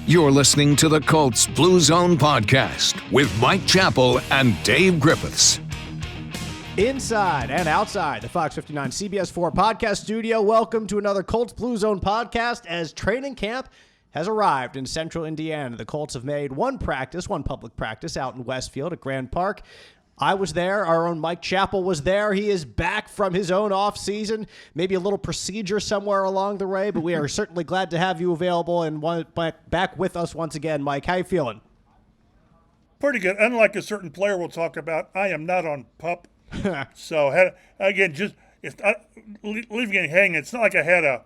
You're listening to the Colts Blue Zone Podcast with Mike Chappell and Dave Griffiths. Inside and outside the Fox 59 CBS 4 podcast studio, welcome to another Colts Blue Zone podcast as training camp has arrived in central Indiana. The Colts have made one public practice out in Westfield at Grand Park. I was there. Our own Mike Chappell was there. He is back from his own off season, maybe a little procedure somewhere along the way, but we are certainly glad to have you available and back with us once again. Mike, how you feeling? Pretty good. Unlike a certain player we'll talk about, I am not on PUP. So, again, just leaving it hanging. It's not like I had a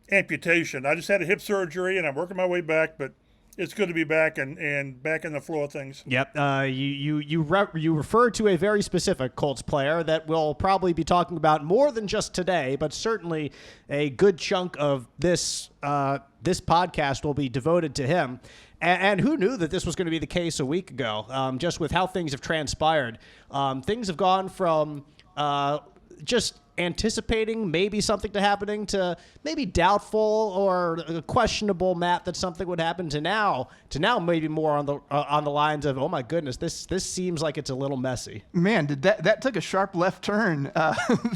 amputation. I just had a hip surgery, and I'm working my way back, but it's good to be back and back in the flow of things. Yep. You refer to a very specific Colts player that we'll probably be talking about more than just today, but certainly a good chunk of this podcast will be devoted to him. And who knew that this was going to be the case a week ago? Just with how things have transpired, things have gone from just anticipating maybe something to happening to maybe doubtful or questionable, Matt, that something would happen to now maybe more on the lines of, oh my goodness, this seems like it's a little messy. Man, did that took a sharp left turn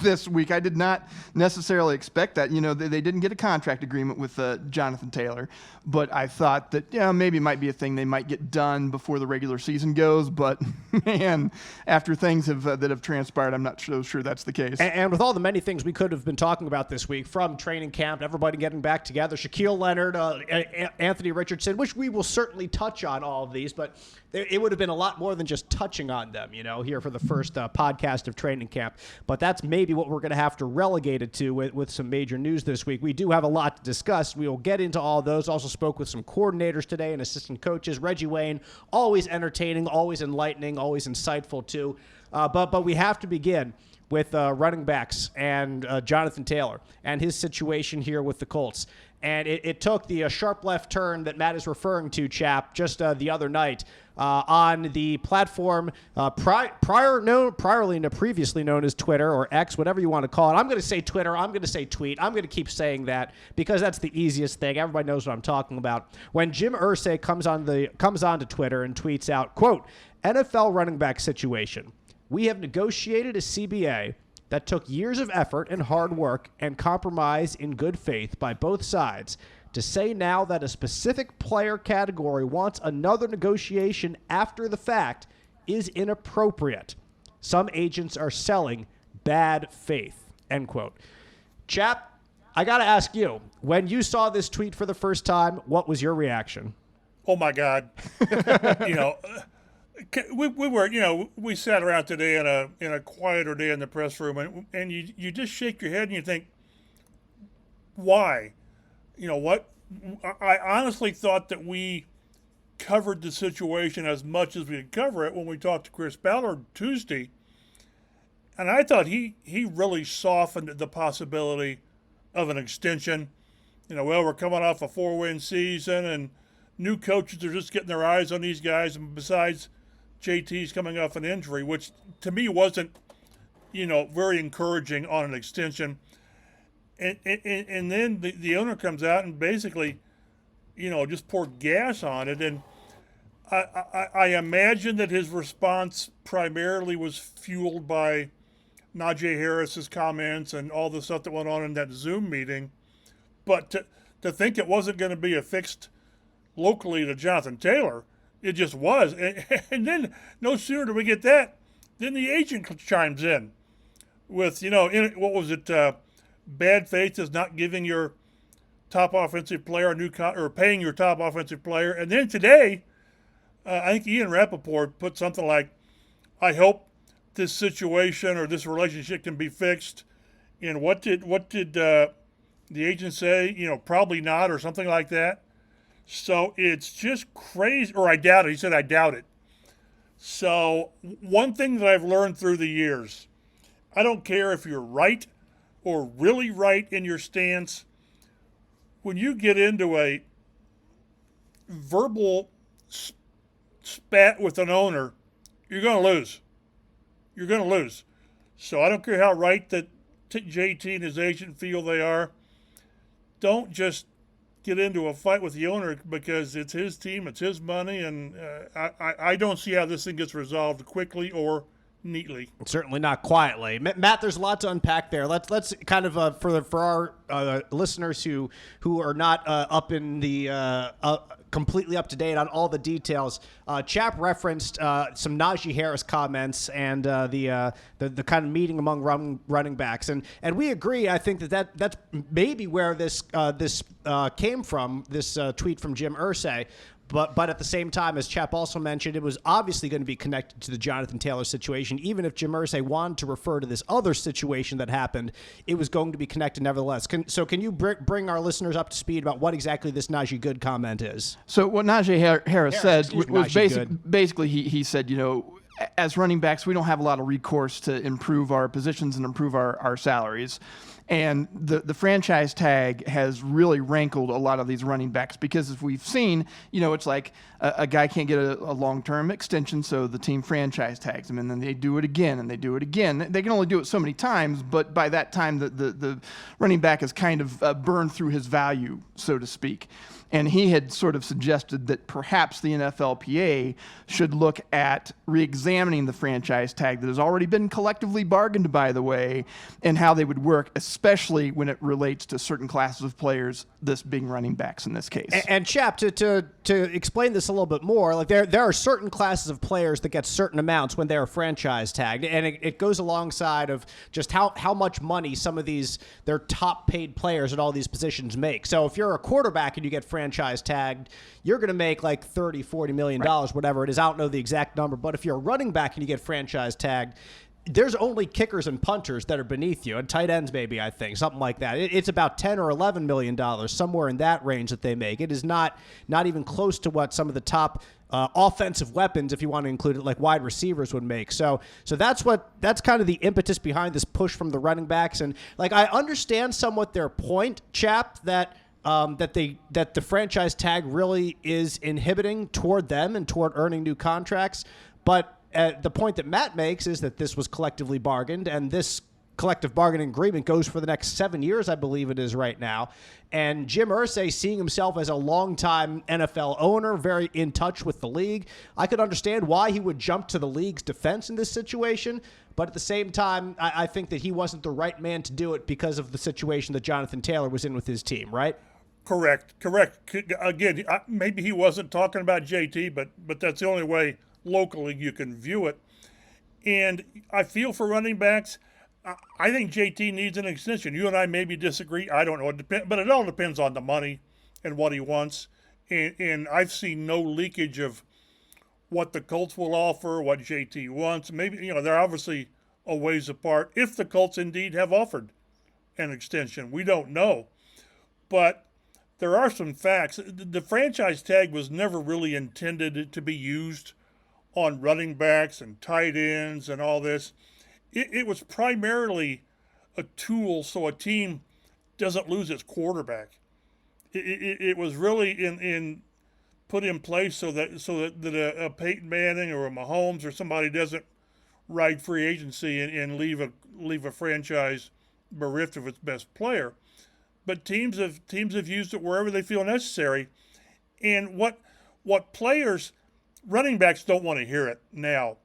this week. I did not necessarily expect that. You know, they didn't get a contract agreement with Jonathan Taylor, but I thought that maybe it might be a thing they might get done before the regular season goes. But man, after things that have transpired, I'm not so sure that's the case. And with all the many things we could have been talking about this week, from training camp, everybody getting back together, Shaq Leonard, Anthony Richardson, which we will certainly touch on all of these, but it would have been a lot more than just touching on them, here for the first podcast of training camp. But that's maybe what we're going to have to relegate it to with some major news this week. We do have a lot to discuss. We will get into all those. Also spoke with some coordinators today and assistant coaches. Reggie Wayne, always entertaining, always enlightening, always insightful too. But we have to begin with running backs and Jonathan Taylor and his situation here with the Colts. And it took the sharp left turn that Matt is referring to, Chap, just the other night on the platform previously known as Twitter or X, whatever you want to call it. I'm going to say Twitter. I'm going to say tweet. I'm going to keep saying that because that's the easiest thing. Everybody knows what I'm talking about. When Jim Irsay comes onto Twitter and tweets out, quote, NFL running back situation. We have negotiated a CBA that took years of effort and hard work and compromise in good faith by both sides. To say now that a specific player category wants another negotiation after the fact is inappropriate. Some agents are selling bad faith, end quote. Chap, I got to ask you, when you saw this tweet for the first time, what was your reaction? Oh, my God. We sat around today in a quieter day in the press room, and you just shake your head and you think, why? You know what? I honestly thought that we covered the situation as much as we could cover it when we talked to Chris Ballard Tuesday, and I thought he really softened the possibility of an extension. We're coming off a 4-win season, and new coaches are just getting their eyes on these guys, and besides, JT's coming off an injury, which to me wasn't, very encouraging on an extension. And then the owner comes out and basically, just poured gas on it. And I imagine that his response primarily was fueled by Najee Harris's comments and all the stuff that went on in that Zoom meeting. But to think it wasn't going to be affixed locally to Jonathan Taylor, it just was. And then no sooner do we get that, then the agent chimes in with, what was it? Bad faith is not giving your top offensive player or paying your top offensive player. And then today, I think Ian Rappaport put something like, I hope this situation or this relationship can be fixed. And what did the agent say? Probably not, or something like that. So it's just crazy. Or I doubt it. He said, I doubt it. So one thing that I've learned through the years, I don't care if you're right or really right in your stance. When you get into a verbal spat with an owner, you're going to lose. You're going to lose. So I don't care how right that JT and his agent feel they are. Don't just get into a fight with the owner because it's his team, it's his money, and I don't see how this thing gets resolved quickly or neatly. Certainly not quietly. Matt, there's a lot to unpack there. Let's kind of for our listeners who are not up in the completely up to date on all the details. Chap referenced some Najee Harris comments and the kind of meeting among running backs, and we agree. I think that's maybe where this came from. This tweet from Jim Irsay. But at the same time, as Chap also mentioned, it was obviously going to be connected to the Jonathan Taylor situation. Even if Jim Irsay wanted to refer to this other situation that happened, it was going to be connected nevertheless. Can you bring our listeners up to speed about what exactly this Najee Good comment is? So what Najee Harris said was basically he said, as running backs, we don't have a lot of recourse to improve our positions and improve our salaries. And the franchise tag has really rankled a lot of these running backs because as we've seen, it's like a guy can't get a long-term extension, so the team franchise tags him, and then they do it again, and they do it again. They can only do it so many times, but by that time, the running back has kind of burned through his value, so to speak. And he had sort of suggested that perhaps the NFLPA should look at re-examining the franchise tag that has already been collectively bargained, by the way, and how they would work, especially when it relates to certain classes of players, this being running backs in this case. And Chap, to explain this a little bit more, like there are certain classes of players that get certain amounts when they're franchise tagged, and it goes alongside of just how much money some of their top paid players at all these positions make. So if you're a quarterback and you get franchise tagged, you're going to make like $30-40 million, right, whatever it is. I don't know the exact number, but if you're a running back and you get franchise tagged, there's only kickers and punters that are beneath you, and tight ends maybe, I think, something like that. It's about $10 or $11 million, somewhere in that range that they make. It is not even close to what some of the top offensive weapons, if you want to include it, like wide receivers would make. So that's kind of the impetus behind this push from the running backs. And like I understand somewhat their point, Chap, that the franchise tag really is inhibiting toward them and toward earning new contracts, but the point that Matt makes is that this was collectively bargained, and this collective bargaining agreement goes for the next 7 years, I believe it is right now. And Jim Irsay, seeing himself as a longtime NFL owner, very in touch with the league, I could understand why he would jump to the league's defense in this situation. But at the same time, I think that he wasn't the right man to do it because of the situation that Jonathan Taylor was in with his team, right? Correct. Again, maybe he wasn't talking about JT, but that's the only way locally you can view it. And I feel for running backs, I think JT needs an extension. You and I maybe disagree. I don't know. But it all depends on the money and what he wants. And I've seen no leakage of what the Colts will offer, what JT wants. Maybe, they're obviously a ways apart. If the Colts indeed have offered an extension, we don't know. But there are some facts. The franchise tag was never really intended to be used on running backs and tight ends and all this. It was primarily a tool so a team doesn't lose its quarterback. It was really put in place so that a Peyton Manning or a Mahomes or somebody doesn't ride free agency and leave a franchise bereft of its best player. But teams have used it wherever they feel necessary. And what players, running backs don't want to hear it now,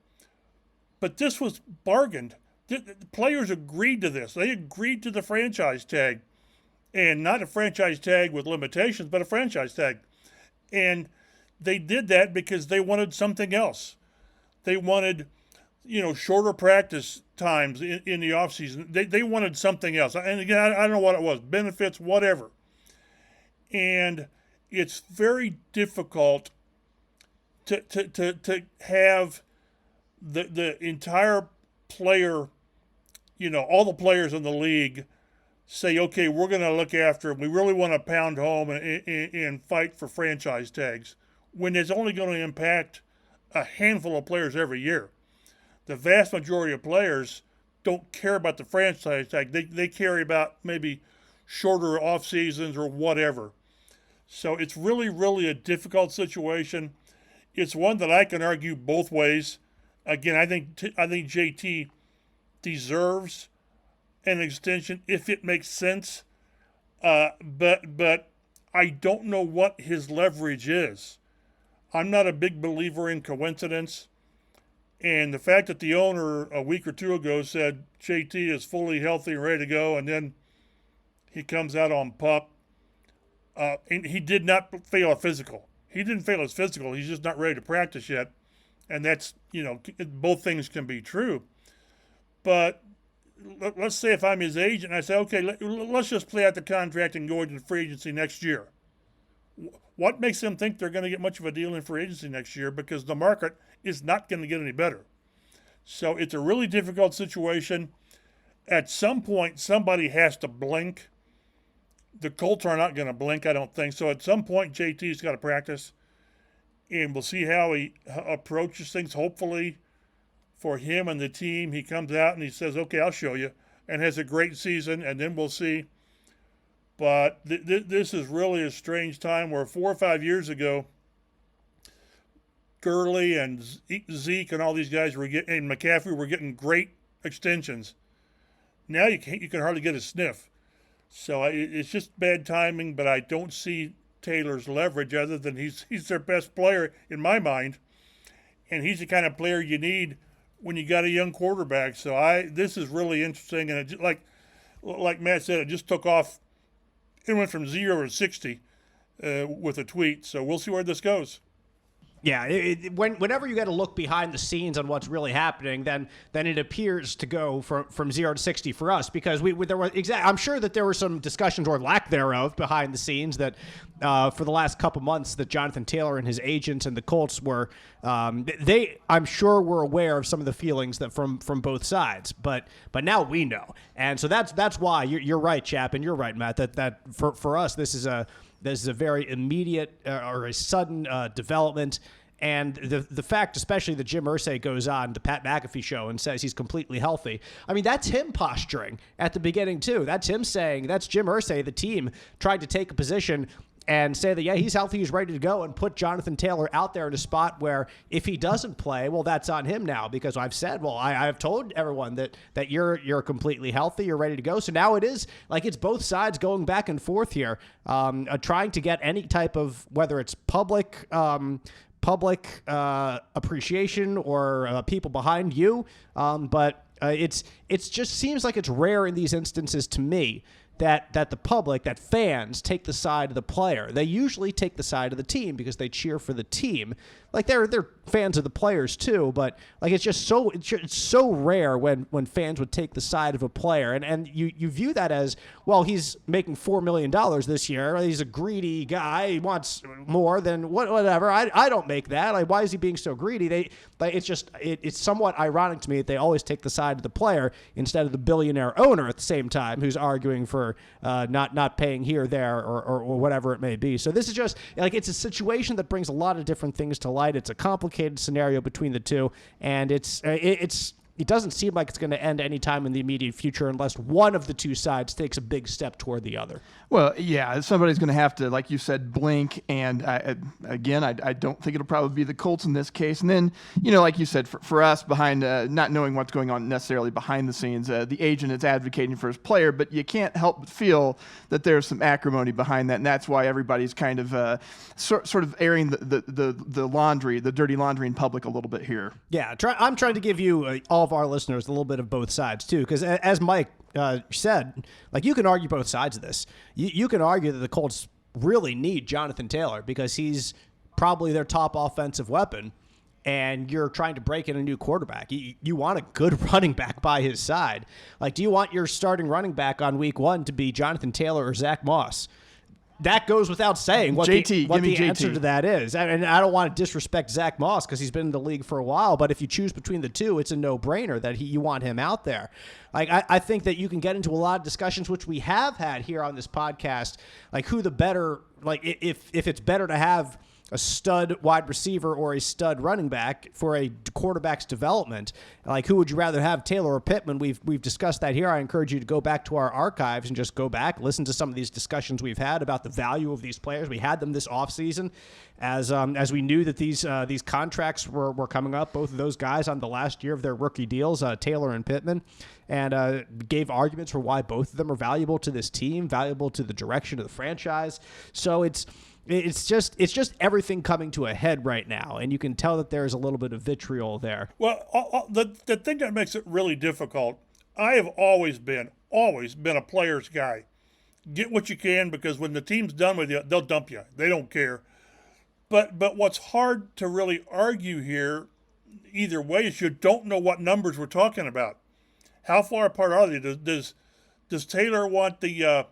but this was bargained. The players agreed to this. They agreed to the franchise tag, and not a franchise tag with limitations, but a franchise tag. And they did that because they wanted something else. They wanted, shorter practice times in the offseason. They wanted something else. And again, I don't know what it was, benefits, whatever. And it's very difficult to have the entire player, all the players in the league say, okay, we're going to look after him. We really want to pound home and fight for franchise tags when it's only going to impact a handful of players every year. The vast majority of players don't care about the franchise tag. They care about maybe shorter off seasons or whatever. So it's really, really a difficult situation. It's one that I can argue both ways. Again, I think JT deserves an extension if it makes sense. But I don't know what his leverage is. I'm not a big believer in coincidence. And the fact that the owner a week or two ago said JT is fully healthy and ready to go, and then he comes out on PUP, and he did not fail a physical. He didn't fail his physical. He's just not ready to practice yet. And that's, both things can be true. But let's say if I'm his agent, I say, okay, let's just play out the contract and go into the free agency next year. What makes them think they're going to get much of a deal in free agency next year? Because the market is not going to get any better. So it's a really difficult situation. At some point, somebody has to blink. The Colts are not going to blink, I don't think. So at some point, JT's got to practice. And we'll see how he approaches things. Hopefully, for him and the team, he comes out and he says, okay, I'll show you, and has a great season, and then we'll see. But this is really a strange time where 4 or 5 years ago, Gurley and Zeke and all these guys and McCaffrey were getting great extensions. Now you can hardly get a sniff. So it's just bad timing, but I don't see Taylor's leverage other than he's their best player in my mind. And he's the kind of player you need when you got a young quarterback. So this is really interesting. And it, like Matt said, it just took off. It went from 0 to 60 with a tweet. So we'll see where this goes. Yeah, whenever you get to look behind the scenes on what's really happening, then it appears to go from 0 to 60 for us, because I'm sure that there were some discussions, or lack thereof, behind the scenes that for the last couple months that Jonathan Taylor and his agents and the Colts were I'm sure were aware of some of the feelings that from both sides, but now we know, and so that's why you're right, Chap, and you're right, Matt, that for us this is a very immediate or a sudden development. And the fact, especially that Jim Irsay goes on the Pat McAfee show and says he's completely healthy. I mean, that's him posturing at the beginning, too. That's him saying, that's Jim Irsay, the team, tried to take a position and say that, yeah, he's healthy, he's ready to go, and put Jonathan Taylor out there in a spot where if he doesn't play, well, that's on him now, because I've said, well, I've told everyone that you're completely healthy, you're ready to go. So now it is like it's both sides going back and forth here, trying to get any type of, whether it's public appreciation or people behind you, but it's just seems like it's rare in these instances to me that the public, that fans take the side of the player. They usually take the side of the team because they cheer for the team. Like they're fans of the players too, but like it's so rare when fans would take the side of a player, and you view that as, well, he's making $4 million this year. He's a greedy guy. He wants more than whatever. I don't make that. Like, why is he being so greedy? It's somewhat ironic to me that they always take the side of the player instead of the billionaire owner at the same time, who's arguing for not paying here, there, or whatever it may be. So this is just like, it's a situation that brings a lot of different things to light. It's a complicated scenario between the two, and it doesn't seem like it's going to end anytime in the immediate future unless one of the two sides takes a big step toward the other. Well, yeah, somebody's going to have to, like you said, blink. And I don't think it'll probably be the Colts in this case. And then, like you said, for us behind, not knowing what's going on necessarily behind the scenes, the agent is advocating for his player, but you can't help but feel that there's some acrimony behind that. And that's why everybody's kind of sort of airing the laundry, the dirty laundry in public a little bit here. Yeah, I'm trying to give you all of our listeners a little bit of both sides too, because as Mike said, like, you can argue both sides of this. You can argue that the Colts really need Jonathan Taylor because he's probably their top offensive weapon, and you're trying to break in a new quarterback. You want a good running back by his side. Like, do you want your starting running back on week 1 to be Jonathan Taylor or Zach Moss? That goes without saying what the answer to that is. And I don't want to disrespect Zach Moss because he's been in the league for a while, but if you choose between the two, it's a no-brainer that you want him out there. Like, I think that you can get into a lot of discussions, which we have had here on this podcast, like who the better, like if it's better to have a stud wide receiver or a stud running back for a quarterback's development. Like, who would you rather have, Taylor or Pittman? We've discussed that here. I encourage you to go back to our archives and just go back, listen to some of these discussions we've had about the value of these players. We had them this offseason as we knew that these contracts were coming up, both of those guys on the last year of their rookie deals, Taylor and Pittman, and gave arguments for why both of them are valuable to this team, valuable to the direction of the franchise. So it's just everything coming to a head right now, and you can tell that there's a little bit of vitriol there. Well, the thing that makes it really difficult, I have always been a player's guy. Get what you can, because when the team's done with you, they'll dump you. They don't care. But what's hard to really argue here, either way, is you don't know what numbers we're talking about. How far apart are they? Does Taylor want the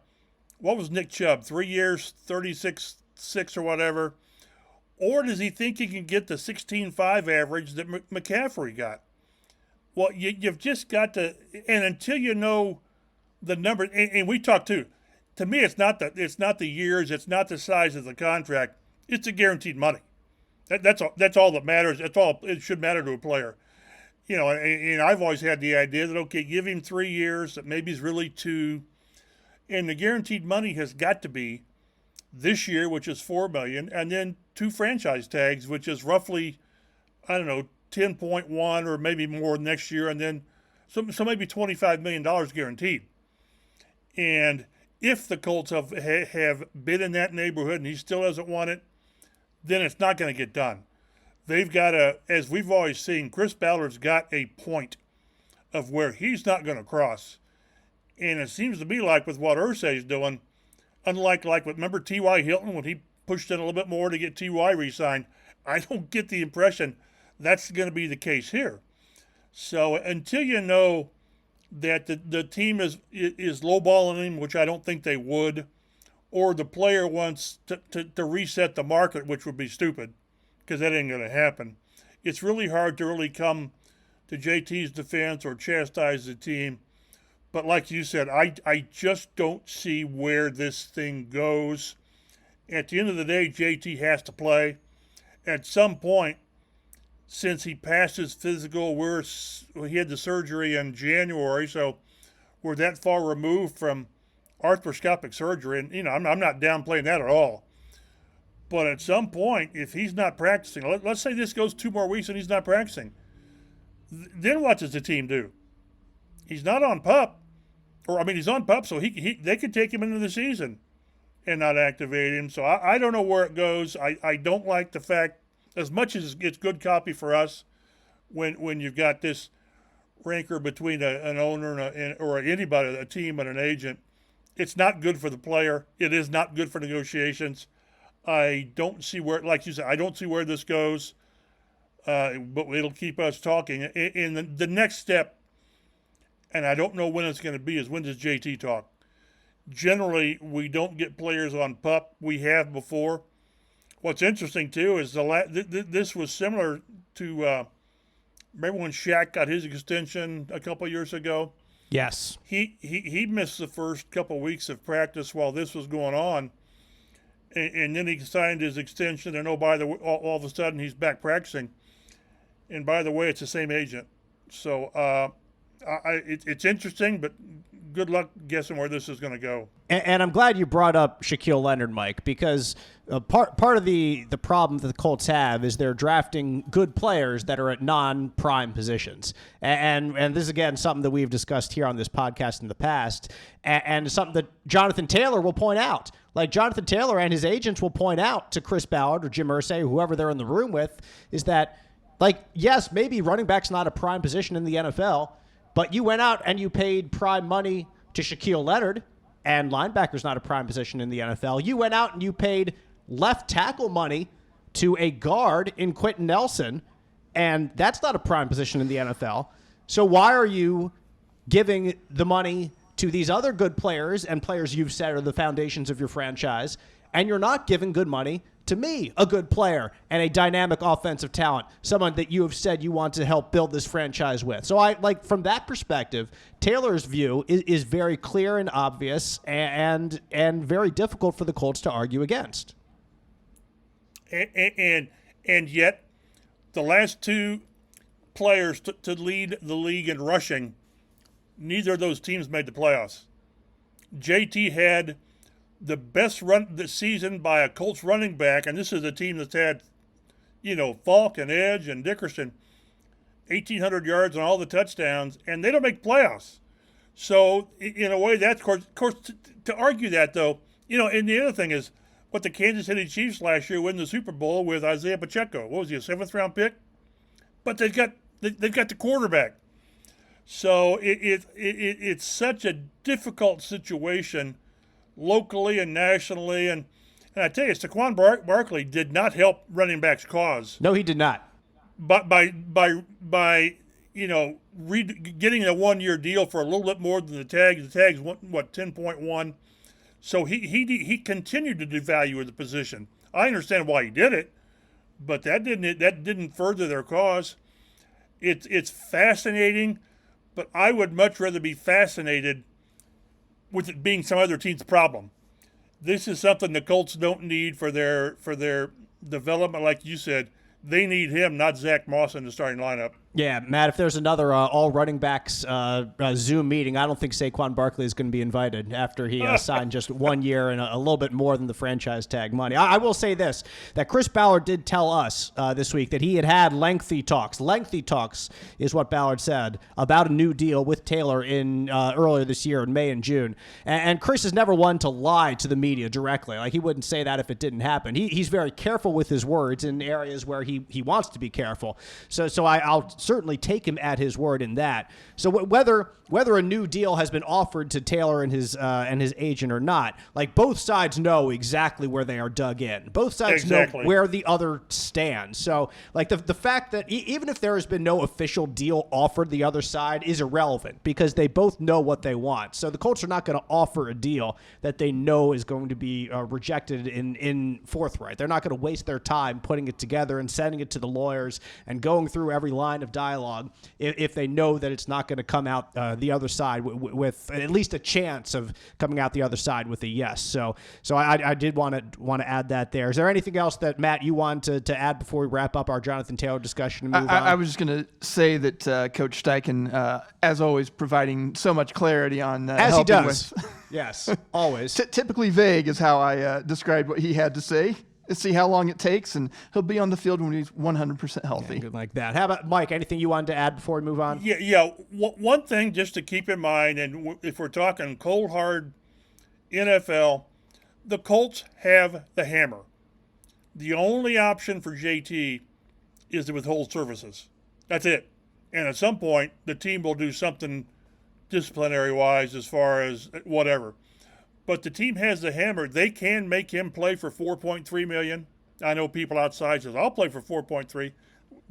what was Nick Chubb, 3 years, 36.6 or whatever, or does he think he can get the 16.5 average that McCaffrey got? Well, you've just got to, and until you know the number, and we talked too. To me, it's not the years, it's not the size of the contract. It's the guaranteed money. That's all that matters. That's all it should matter to a player. You know, and I've always had the idea that, okay, give him 3 years, that maybe he's really 2, and the guaranteed money has got to be this year, which is $4 million, and then 2 franchise tags, which is roughly, I don't know, 10.1 or maybe more next year, and then so maybe $25 million guaranteed. And if the Colts have been in that neighborhood and he still doesn't want it, then it's not going to get done. They've got as we've always seen, Chris Ballard's got a point of where he's not going to cross. And it seems to be like with what Irsay's doing, unlike remember T.Y. Hilton when he pushed in a little bit more to get T.Y. re-signed, I don't get the impression that's going to be the case here. So until you know that the team is lowballing him, which I don't think they would, or the player wants to reset the market, which would be stupid, because that ain't going to happen. It's really hard to really come to JT's defense or chastise the team. But like you said, I just don't see where this thing goes. At the end of the day, JT has to play. At some point, since he passed his physical, he had the surgery in January, so we're that far removed from arthroscopic surgery. And, you know, I'm not downplaying that at all. But at some point, if he's not practicing, let's say this goes 2 more weeks and he's not practicing, then what does the team do? He's not on PUP. He's on PUP, so they could take him into the season and not activate him. So I don't know where it goes. I don't like the fact, as much as it's good copy for us, when you've got this rancor between an owner or anybody, a team and an agent, it's not good for the player. It is not good for negotiations. I don't see where, like you said, I don't see where this goes, but it'll keep us talking. And the next step, and I don't know when it's going to be, is when does JT talk? Generally, we don't get players on PUP. We have before. What's interesting, too, is this was similar to, remember when Shaq got his extension a couple years ago? Yes. He missed the first couple weeks of practice while this was going on, and then he signed his extension, and all of a sudden he's back practicing. And by the way, it's the same agent. So it's interesting, but good luck guessing where this is going to go. And I'm glad you brought up Shaquille Leonard, Mike, because part of the problem that the Colts have is they're drafting good players that are at non-prime positions. And this is, again, something that we've discussed here on this podcast in the past, and something that Jonathan Taylor will point out. Like, Jonathan Taylor and his agents will point out to Chris Ballard or Jim Irsay, or whoever they're in the room with, is that, like, yes, maybe running back's not a prime position in the NFL, but you went out and you paid prime money to Shaquille Leonard, and linebacker's not a prime position in the NFL. You went out and you paid left tackle money to a guard in Quentin Nelson, and that's not a prime position in the NFL. So why are you giving the money to these other good players and players you've said are the foundations of your franchise, and you're not giving good money to me, a good player and a dynamic offensive talent, someone that you have said you want to help build this franchise with? So from that perspective, Taylor's view is very clear and obvious and very difficult for the Colts to argue against. And yet the last two players to lead the league in rushing, neither of those teams made the playoffs. JT had the best run this season by a Colts running back, and this is a team that's had, Falk and Edge and Dickerson, 1,800 yards and all the touchdowns, and they don't make playoffs. So, in a way, that's, of course, to argue that, though, and the other thing is, what the Kansas City Chiefs last year win the Super Bowl with Isaiah Pacheco. What was he, a 7th-round pick? But they've got the quarterback. So it's such a difficult situation locally and nationally. And I tell you, Saquon Barkley did not help running backs' cause. No, he did not. But by getting a 1-year deal for a little bit more than the tag. The tag's what, 10.1. So he continued to devalue the position. I understand why he did it, but that didn't further their cause. It's fascinating, but I would much rather be fascinated with it being some other team's problem. This is something the Colts don't need for their development, like you said. They need him, not Zach Moss, in the starting lineup. Yeah, Matt, if there's another all running backs Zoom meeting, I don't think Saquon Barkley is going to be invited after he signed just 1 year and a little bit more than the franchise tag money. I will say this, that Chris Ballard did tell us this week that he had lengthy talks. Lengthy talks is what Ballard said about a new deal with Taylor in earlier this year in May and June. And Chris is never one to lie to the media directly. Like, he wouldn't say that if it didn't happen. He's very careful with his words in areas where he wants to be careful. So I'll certainly take him at his word in that. So whether a new deal has been offered to Taylor and his agent or not, like, both sides know exactly where they are dug in. Both sides know where the other stands. So, like, the fact that even if there has been no official deal offered, the other side is irrelevant because they both know what they want. So the Colts are not going to offer a deal that they know is going to be rejected in forthright. They're not going to waste their time putting it together and sending it to the lawyers and going through every line of dialogue if they know that it's not going to come out the other side with at least a chance of coming out the other side with a yes. So I did want to add that there. Is there anything else that, Matt, you want to add before we wrap up our Jonathan Taylor discussion and move on? I was just going to say that Coach Steichen, as always, providing so much clarity on as he does. With Yes, always. Typically vague is how I described what he had to say. Let's see how long it takes, and he'll be on the field when he's 100% healthy. Yeah, good like that. How about, Mike, anything you wanted to add before we move on? Yeah. One thing just to keep in mind, and if we're talking cold, hard NFL, the Colts have the hammer. The only option for JT is to withhold services. That's it. And at some point, the team will do something disciplinary-wise as far as whatever. But the team has the hammer. They can make him play for $4.3 million. I know people outside says, I'll play for $4.3.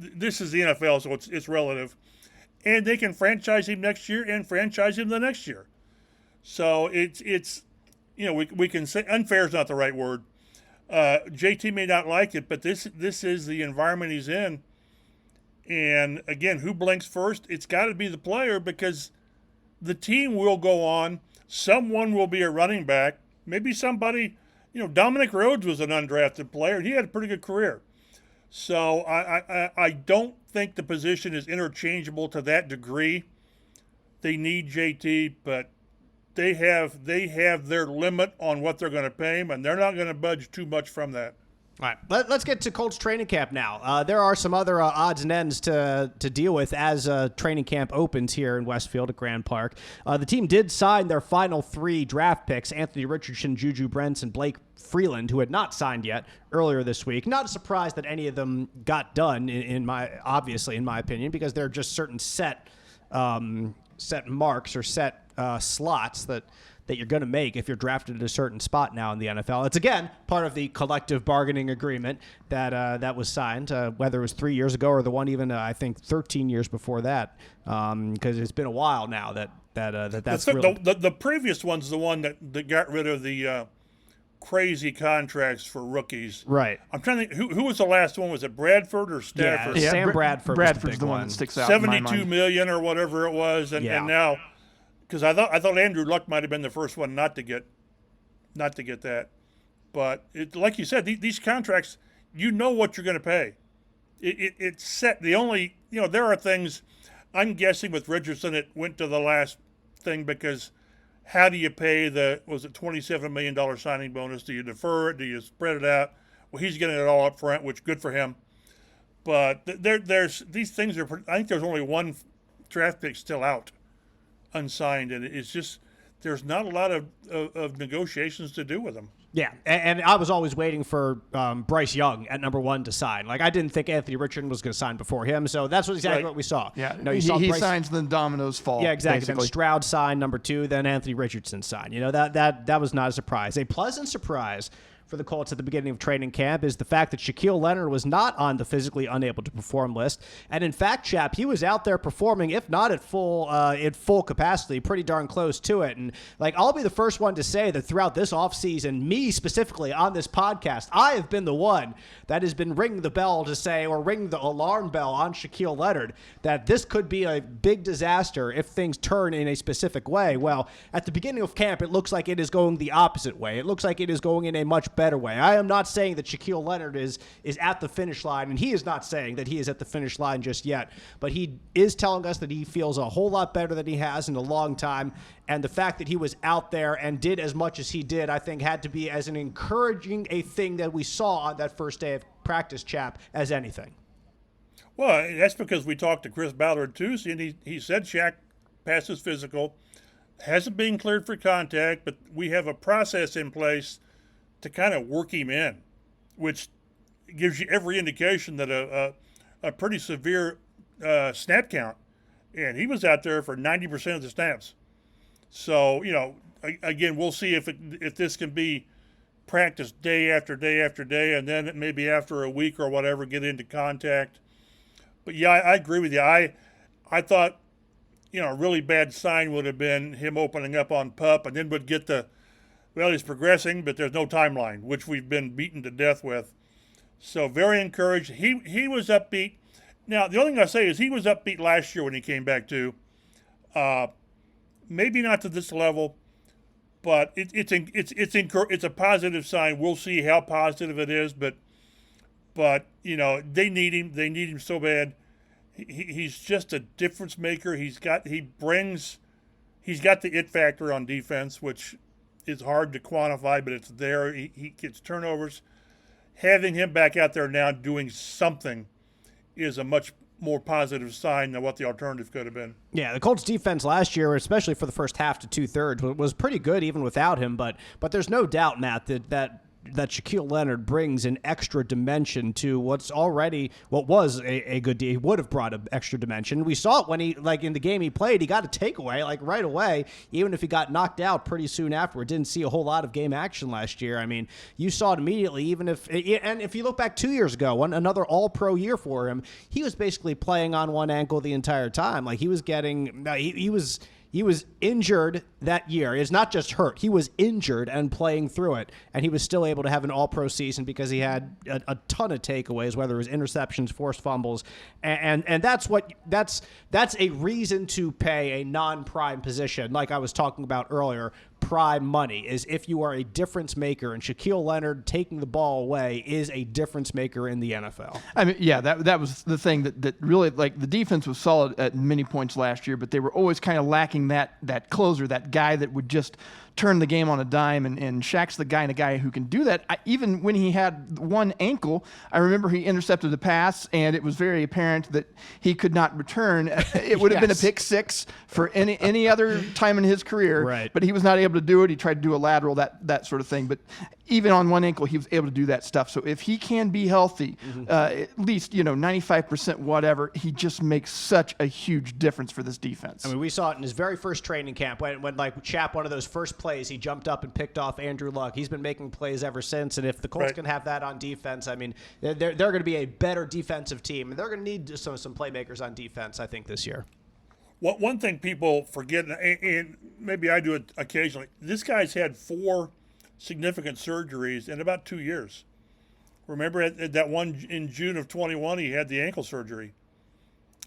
This is the NFL, so it's relative. And they can franchise him next year and franchise him the next year. So it's we can say unfair is not the right word. JT may not like it, but this is the environment he's in. And again, who blinks first? It's got to be the player, because the team will go on. Someone will be a running back. Maybe somebody, Dominic Rhodes was an undrafted player, and he had a pretty good career. So I don't think the position is interchangeable to that degree. They need JT, but they have their limit on what they're going to pay him, and they're not going to budge too much from that. All right, let's get to Colts training camp now. There are some other odds and ends to deal with as training camp opens here in Westfield at Grand Park. The team did sign their final 3 draft picks, Anthony Richardson, Juju Brents, and Blake Freeland, who had not signed yet earlier this week. Not a surprise that any of them got done, in my opinion, because they're just certain set marks or set slots that you're going to make if you're drafted at a certain spot now in the NFL. It's, again, part of the collective bargaining agreement that was signed, whether it was 3 years ago or the one even, I think, 13 years before that, because it's been a while now that's the previous one's the one that got rid of the crazy contracts for rookies. Right. I'm trying to think, who was the last one? Was it Bradford or Stafford? Yeah, Sam Bradford. Bradford's the one that sticks out. $72 million or whatever it was, and now. Because I thought Andrew Luck might have been the first one not to get that, but like you said, these contracts, you know what you're going to pay. It's set. The only, there are things, I'm guessing with Richardson, it went to the last thing because how do you pay was it $27 million signing bonus? Do you defer it? Do you spread it out? Well, he's getting it all up front, which good for him. But there's these things I think there's only one draft pick still out, unsigned, and it's just there's not a lot of negotiations to do with them. Yeah, and I was always waiting for Bryce Young at number 1 to sign. Like, I didn't think Anthony Richardson was going to sign before him, so that's exactly what we saw. Yeah, you saw he Bryce, signs, then dominoes fall. Yeah, exactly. Basically. Then Stroud signed number 2, then Anthony Richardson signed. That was not a surprise. A pleasant surprise for the Colts at the beginning of training camp is the fact that Shaquille Leonard was not on the physically unable to perform list. And in fact, Chap, he was out there performing, if not at full capacity, pretty darn close to it. And I'll be the first one to say that throughout this offseason, me specifically on this podcast, I have been the one that has been ringing the bell to say, or ringing the alarm bell on Shaquille Leonard, that this could be a big disaster if things turn in a specific way. Well, at the beginning of camp, it looks like it is going the opposite way. It looks like it is going in a much better way. I am not saying that Shaquille Leonard is at the finish line, and he is not saying that he is at the finish line just yet, but he is telling us that he feels a whole lot better than he has in a long time, and the fact that he was out there and did as much as he did, I think, had to be as an encouraging a thing that we saw on that first day of practice, Chap, as anything. Well, that's because we talked to Chris Ballard Tuesday, and he said Shaq passed his physical, hasn't been cleared for contact, but we have a process in place to kind of work him in, which gives you every indication that a pretty severe snap count. And he was out there for 90% of the snaps. So, again, we'll see if this can be practiced day after day after day, and then maybe after a week or whatever, get into contact. But, yeah, I agree with you. I thought, a really bad sign would have been him opening up on PUP, and then would get he's progressing, but there's no timeline, which we've been beaten to death with. So very encouraged. He was upbeat. Now, the only thing I say is he was upbeat last year when he came back too. Maybe not to this level, but it's a positive sign. We'll see how positive it is, but they need him. They need him so bad. He's just a difference maker. He's got the it factor on defense, which is hard to quantify, but it's there. He gets turnovers. Having him back out there now doing something is a much more positive sign than what the alternative could have been. Yeah, the Colts defense last year, especially for the first half to 2/3, was pretty good even without him, but there's no doubt, Matt, that Shaquille Leonard brings an extra dimension to what was a good deal. He would have brought an extra dimension. We saw it when he, in the game he played, he got a takeaway, right away, even if he got knocked out pretty soon afterward. Didn't see a whole lot of game action last year. I mean, you saw it immediately, and if you look back 2 years ago, another all-pro year for him, he was basically playing on one ankle the entire time. He was injured that year. It's not just hurt. He was injured and playing through it, and he was still able to have an all-pro season because he had a ton of takeaways, whether it was interceptions, forced fumbles, and that's a reason to pay a non-prime position, like I was talking about earlier, prime money, is if you are a difference maker, and Shaquille Leonard taking the ball away is a difference maker in the NFL. I mean, yeah, that was the thing that really, the defense was solid at many points last year, but they were always kind of lacking that closer, that guy that would just turn the game on a dime, and Shaq's the guy who can do that. Even when he had one ankle, I remember he intercepted a pass, and it was very apparent that he could not return. It would have been a pick six for any other time in his career, right. But he was not able to do it. He tried to do a lateral, that sort of thing, but even on one ankle, he was able to do that stuff. So if he can be healthy, at least 95% whatever, he just makes such a huge difference for this defense. I mean, we saw it in his very first training camp when Chap, one of those first plays, he jumped up and picked off Andrew Luck. He's been making plays ever since, and if the Colts can have that on defense, I mean, they're going to be a better defensive team, and they're going to need some playmakers on defense, I think, this year. One thing people forget, and maybe I do it occasionally, this guy's had 4 significant surgeries in about 2 years. Remember at that one in June of 21, he had the ankle surgery.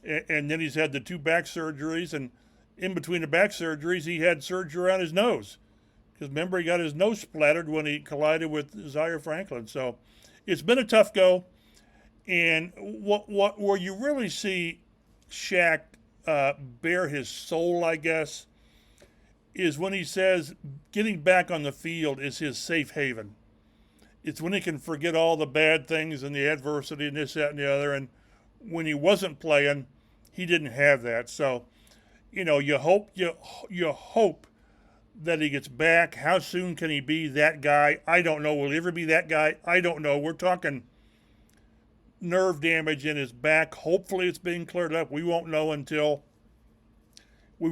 And then he's had the 2 back surgeries, and in between the back surgeries, he had surgery around his nose. Because remember, he got his nose splattered when he collided with Zaire Franklin. So it's been a tough go. And where you really see Shaq bare his soul, I guess, is when he says getting back on the field is his safe haven. It's when he can forget all the bad things and the adversity and this, that, and the other. And when he wasn't playing, he didn't have that. So, you hope that he gets back. How soon can he be that guy? I don't know. Will he ever be that guy? I don't know. We're talking nerve damage in his back. Hopefully, it's being cleared up. We won't know until we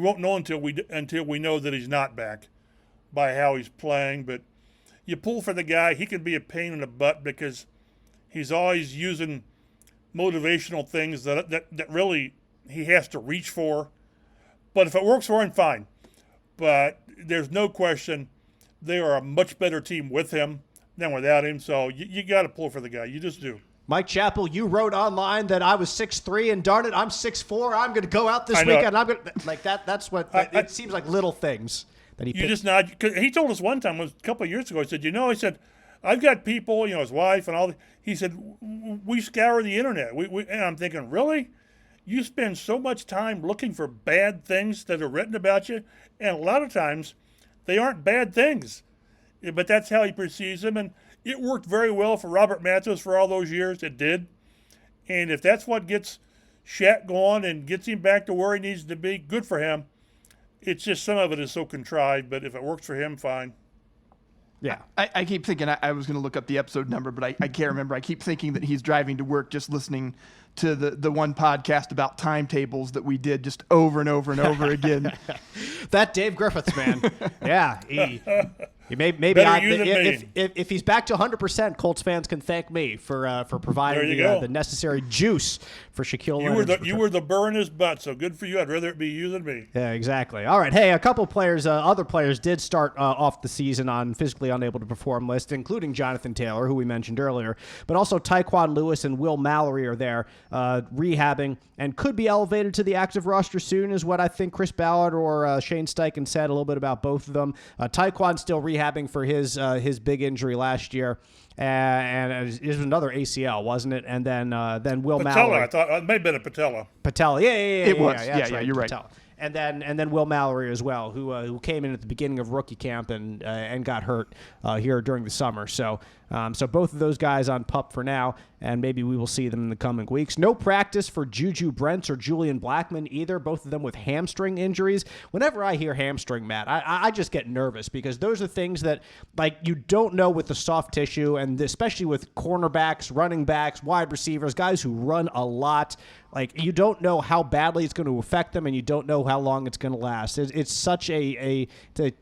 know that he's not back by how he's playing. But you pull for the guy. He can be a pain in the butt because he's always using motivational things that really he has to reach for. But if it works for him, fine. But there's no question they are a much better team with him than without him. So you got to pull for the guy. You just do. Mike Chappell, you wrote online that I was 6'3", and darn it, I'm 6'4". I'm going to go out this weekend. I'm going to like that. That's what it seems like. Little things that he. You just nod. He told us one time, a couple of years ago. He said, he said, I've got people, his wife and all. He said, we scour the internet. And I'm thinking, really? You spend so much time looking for bad things that are written about you, and a lot of times they aren't bad things. But that's how he perceives them, and it worked very well for Robert Mathis for all those years. It did. And if that's what gets Shaq going and gets him back to where he needs to be, good for him. It's just some of it is so contrived, but if it works for him, fine. Yeah. I keep thinking I was going to look up the episode number, but I can't remember. I keep thinking that he's driving to work just listening to the one podcast about timetables that we did just over and over and over again. That Dave Griffiths, man. Yeah. He maybe if he's back to 100%, Colts fans can thank me for providing the necessary juice for Shaquille Leonard. You were the burr in his butt, so good for you. I'd rather it be you than me. Yeah, exactly. All right. Hey, a couple players, other players did start off the season on physically unable to perform list, including Jonathan Taylor, who we mentioned earlier, but also Tyquan Lewis and Will Mallory are there rehabbing and could be elevated to the active roster soon, is what I think Chris Ballard or Shane Steichen said a little bit about both of them. Tyquan still rehabbing for his big injury last year, and it was another ACL, wasn't it? And then Will Mallory. I thought it may have been a patella. Yeah. It was. Yeah, you're right. Patella. And then Will Mallory as well, who came in at the beginning of rookie camp and got hurt here during the summer. So both of those guys on PUP for now, and maybe we will see them in the coming weeks. No practice for Juju Brents or Julian Blackmon either, both of them with hamstring injuries. Whenever I hear hamstring, Matt, I just get nervous because those are things that, like, you don't know with the soft tissue, and especially with cornerbacks, running backs, wide receivers, guys who run a lot. Like, you don't know how badly it's going to affect them, and you don't know how long it's going to last. It's such a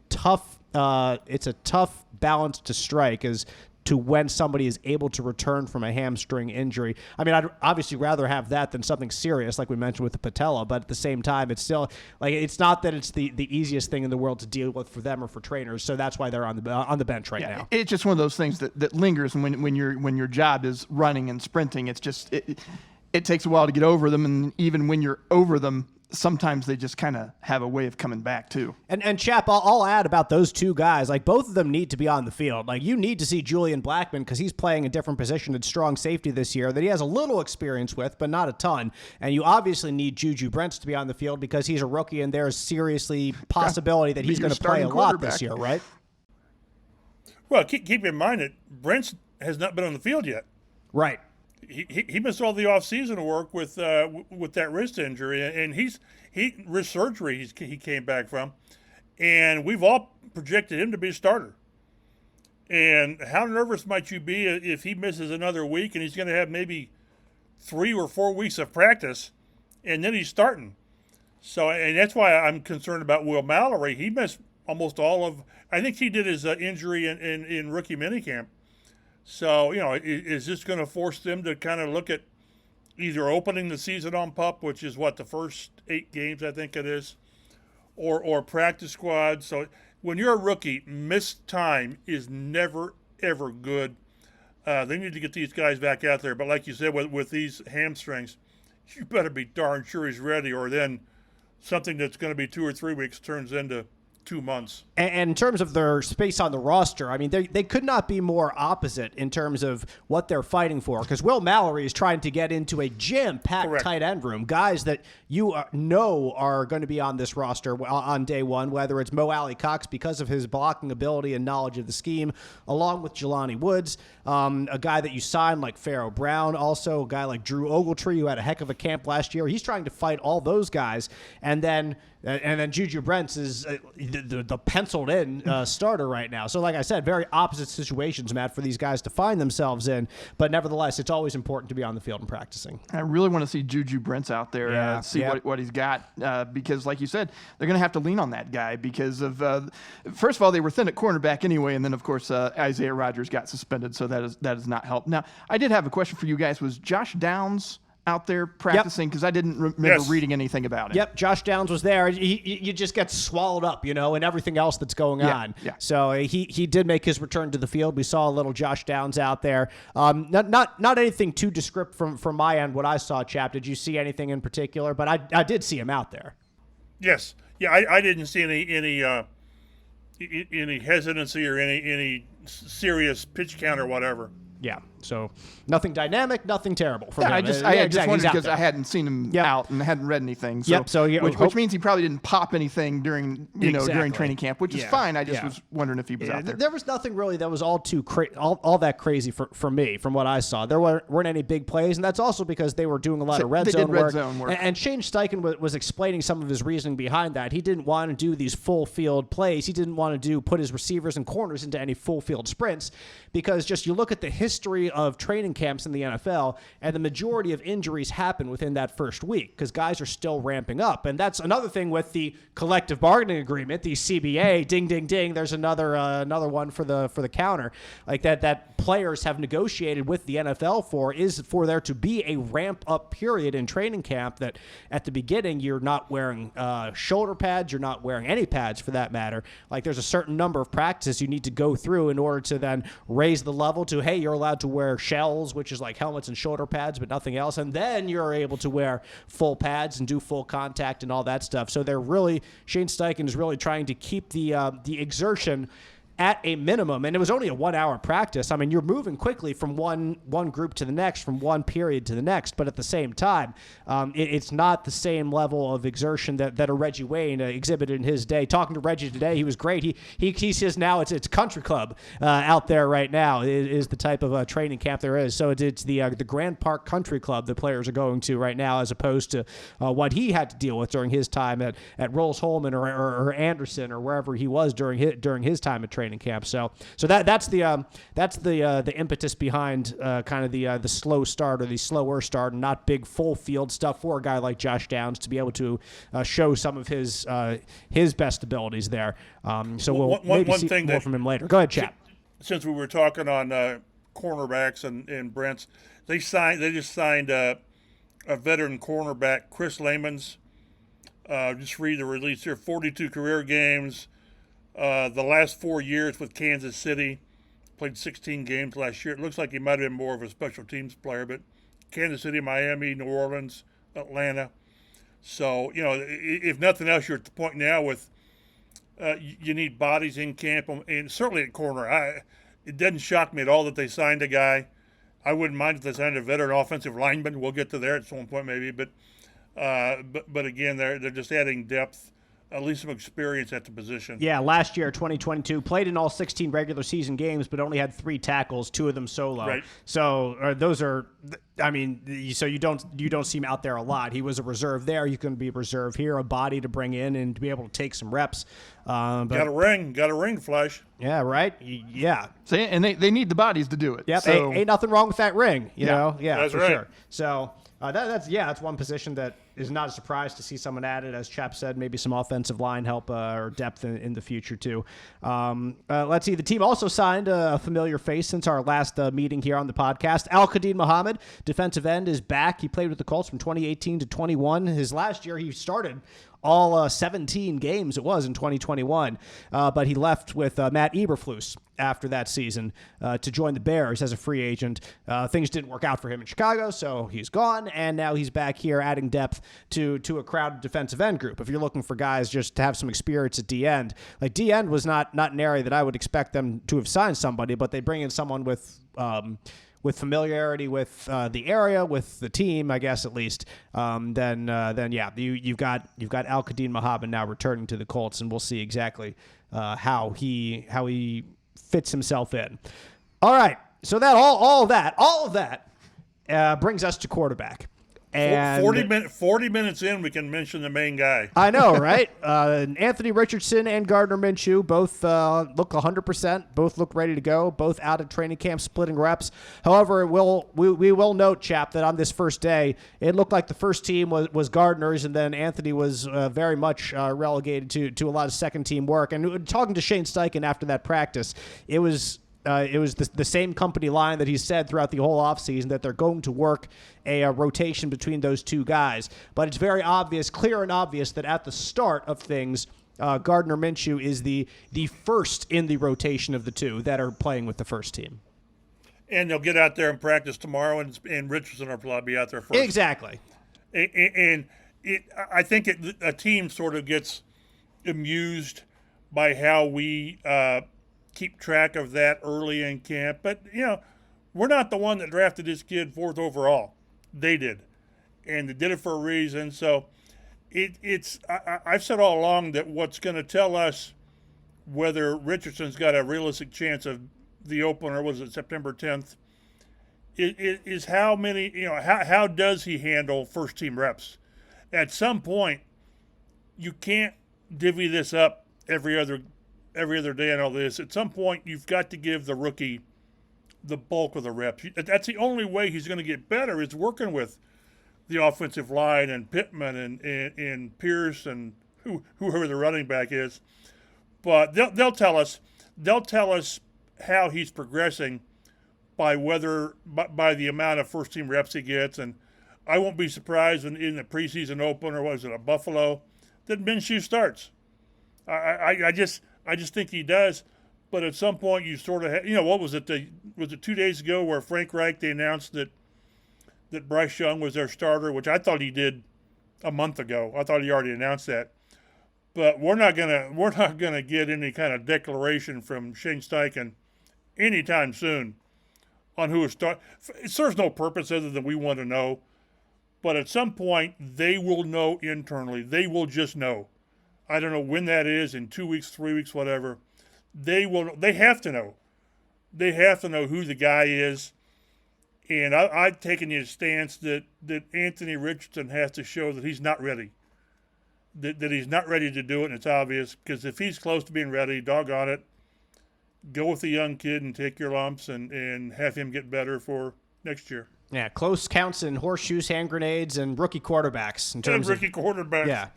tough balance to strike as to when somebody is able to return from a hamstring injury. I mean, I'd obviously rather have that than something serious like we mentioned with the patella, but at the same time, it's still like it's not that it's the easiest thing in the world to deal with for them or for trainers. So that's why they're on the bench right now. It's just one of those things that lingers, and when your job is running and sprinting, it's just it takes a while to get over them, and even when you're over them, sometimes they just kind of have a way of coming back too. And Chap, I'll add about those two guys. Like, both of them need to be on the field. Like, you need to see Julian Blackmon because he's playing a different position at strong safety this year that he has a little experience with, but not a ton. And you obviously need Juju Brents to be on the field because he's a rookie and there's seriously possibility that he's going to play a lot this year, right? Well, keep in mind that Brents has not been on the field yet. Right. He missed all the offseason work with that wrist injury, and wrist surgery he came back from, and we've all projected him to be a starter. And how nervous might you be if he misses another week and he's going to have maybe 3 or 4 weeks of practice, and then he's starting? So, and that's why I'm concerned about Will Mallory. He missed almost all of. I think he did his injury in rookie minicamp. So, is this going to force them to kind of look at either opening the season on PUP, which is the first 8 games, I think it is, or practice squad? So when you're a rookie, missed time is never, ever good. They need to get these guys back out there. But like you said, with these hamstrings, you better be darn sure he's ready, or then something that's going to be 2 or 3 weeks turns into 2 months. And in terms of their space on the roster, I mean, they could not be more opposite in terms of what they're fighting for. Because Will Mallory is trying to get into a jam-packed tight end room. Guys that you know are going to be on this roster on day one, whether it's Mo Alley Cox because of his blocking ability and knowledge of the scheme, along with Jelani Woods, a guy that you signed like Pharaoh Brown, also a guy like Drew Ogletree, who had a heck of a camp last year. He's trying to fight all those guys. And then Juju Brents is the penciled-in starter right now. So like I said, very opposite situations, Matt, for these guys to find themselves in. But nevertheless, it's always important to be on the field and practicing. I really want to see Juju Brents out there, see what he's got, because like you said, they're going to have to lean on that guy because of, first of all, they were thin at cornerback anyway, and then, of course, Isaiah Rodgers got suspended, so that does not help. Now, I did have a question for you guys. Was Josh Downs out there practicing? Because I didn't remember reading anything about it. Yep, Josh Downs was there. You just get swallowed up, and everything else that's going on. Yeah. So he did make his return to the field. We saw a little Josh Downs out there. Not anything too descript from my end. What I saw, Chap. Did you see anything in particular? But I did see him out there. Yes. Yeah, I didn't see any hesitancy or any serious pitch count or whatever. Yeah, so nothing dynamic, nothing terrible from him. I just wondered because I hadn't seen him out and hadn't read anything. So, which means he probably didn't pop anything during during training camp, which is fine. I just was wondering if he was out there. There was nothing really that was all that crazy for me from what I saw. There weren't any big plays, and that's also because they were doing a lot of red zone work. And Shane Steichen was explaining some of his reasoning behind that. He didn't want to do these full field plays. He didn't want to put his receivers and corners into any full field sprints because just you look at the history of training camps in the NFL, and the majority of injuries happen within that first week because guys are still ramping up. And that's another thing with the collective bargaining agreement, the CBA. Ding, ding, ding. There's another one for the counter, like that players have negotiated with the NFL is for there to be a ramp up period in training camp. That at the beginning you're not wearing shoulder pads, you're not wearing any pads for that matter. Like there's a certain number of practices you need to go through in order to then raise the level to, hey, you're allowed to wear shells, which is like helmets and shoulder pads, but nothing else. And then you're able to wear full pads and do full contact and all that stuff. So Shane Steichen is really trying to keep the exertion at a minimum, and it was only a 1 hour practice. I mean, you're moving quickly from one group to the next, from one period to the next, but at the same time, it's not the same level of exertion that a Reggie Wayne exhibited in his day. Talking to Reggie today, he was great. He says now it's country club out there right now is the type of training camp there is. So it's the Grand Park Country Club the players are going to right now, as opposed to what he had to deal with during his time at Rolls-Holman or Anderson or wherever he was during his time at training camp. So that's the impetus behind kind of the slow start or the slower start, and not big full field stuff for a guy like Josh Downs to be able to show some of his best abilities there. So we'll maybe see more from him later. Go ahead, Chap. Since we were talking on cornerbacks and Brents, they just signed a veteran cornerback, Chris Lamons. Just read the release here: 42 career games. The last 4 years with Kansas City, played 16 games last year. It looks like he might have been more of a special teams player, but Kansas City, Miami, New Orleans, Atlanta. So, if nothing else, you're at the point now with you need bodies in camp, and certainly at corner. It doesn't shock me at all that they signed a guy. I wouldn't mind if they signed a veteran offensive lineman. We'll get to there at some point maybe, but again, they're just adding depth. At least some experience at the position. Yeah, last year, 2022, played in all 16 regular season games, but only had 3 tackles, 2 of them solo. Right. So those are, I mean, so you don't see him out there a lot. He was a reserve there. You can be a reserve here, a body to bring in and to be able to take some reps. Got a ring, Flash. Yeah, right. Yeah. So, and they need the bodies to do it. Yep. So. Ain't nothing wrong with that ring. You know. Yeah, that's for right. Sure. So that's one position that is not a surprise to see someone added, as Chap said, maybe some offensive line help or depth in the future too. Let's see. The team also signed a familiar face since our last meeting here on the podcast. Al-Qadim Muhammad, defensive end, is back. He played with the Colts from 2018 to 21. His last year, he started all 17 games it was in 2021, but he left with Matt Eberflus after that season to join the Bears as a free agent. Things didn't work out for him in Chicago, so he's gone, and now he's back here adding depth to a crowded defensive end group. If you're looking for guys just to have some experience at D-end, like D-end was not an area that I would expect them to have signed somebody, but they bring in someone with familiarity with the area, with the team, I guess at least. Then yeah, you've got Al-Qadim Mohammed now returning to the Colts, and we'll see exactly how he fits himself in. All right, so that all of that brings us to quarterback. And 40 minutes in, we can mention the main guy. I know, right? Anthony Richardson and Gardner Minshew both look 100%. Both look ready to go. Both out at training camp, splitting reps. However, we will note, Chap, that on this first day, it looked like the first team was Gardner's, and then Anthony was very much relegated to a lot of second-team work. And talking to Shane Steichen after that practice, it was the same company line that he said throughout the whole offseason that they're going to work a rotation between those two guys. But it's very obvious, clear and obvious, that at the start of things, Gardner Minshew is the first in the rotation of the two that are playing with the first team. And they'll get out there and practice tomorrow, and Richardson will probably be out there first. Exactly. I think a team sort of gets amused by how we keep track of that early in camp. But, we're not the one that drafted this kid 4th overall. They did. And they did it for a reason. So I've said all along that what's going to tell us whether Richardson's got a realistic chance of the opener, was it September 10th, is how many, how does he handle first-team reps? At some point, you can't divvy this up every other day and all this. At some point, you've got to give the rookie the bulk of the reps. That's the only way he's going to get better, is working with the offensive line and Pittman and Pierce and whoever the running back is. But they'll tell us how he's progressing by the amount of first team reps he gets. And I won't be surprised when in the preseason opener, was it a Buffalo, that Minshew starts. I just think he does. But at some point, you sort of what was it? Was it 2 days ago where Frank Reich, they announced that Bryce Young was their starter, which I thought he did a month ago. I thought he already announced that. But we're not gonna get any kind of declaration from Shane Steichen anytime soon on who is start. It serves no purpose other than we want to know. But at some point, they will know internally. They will just know. I don't know when that is, in 2 weeks, 3 weeks, whatever. They have to know. They have to know who the guy is. And I've taken the stance that Anthony Richardson has to show that he's not ready. That he's not ready to do it, and it's obvious. Because if he's close to being ready, doggone it, go with the young kid and take your lumps and have him get better for next year. Yeah, close counts and horseshoes, hand grenades, and rookie quarterbacks. Quarterbacks. Yeah,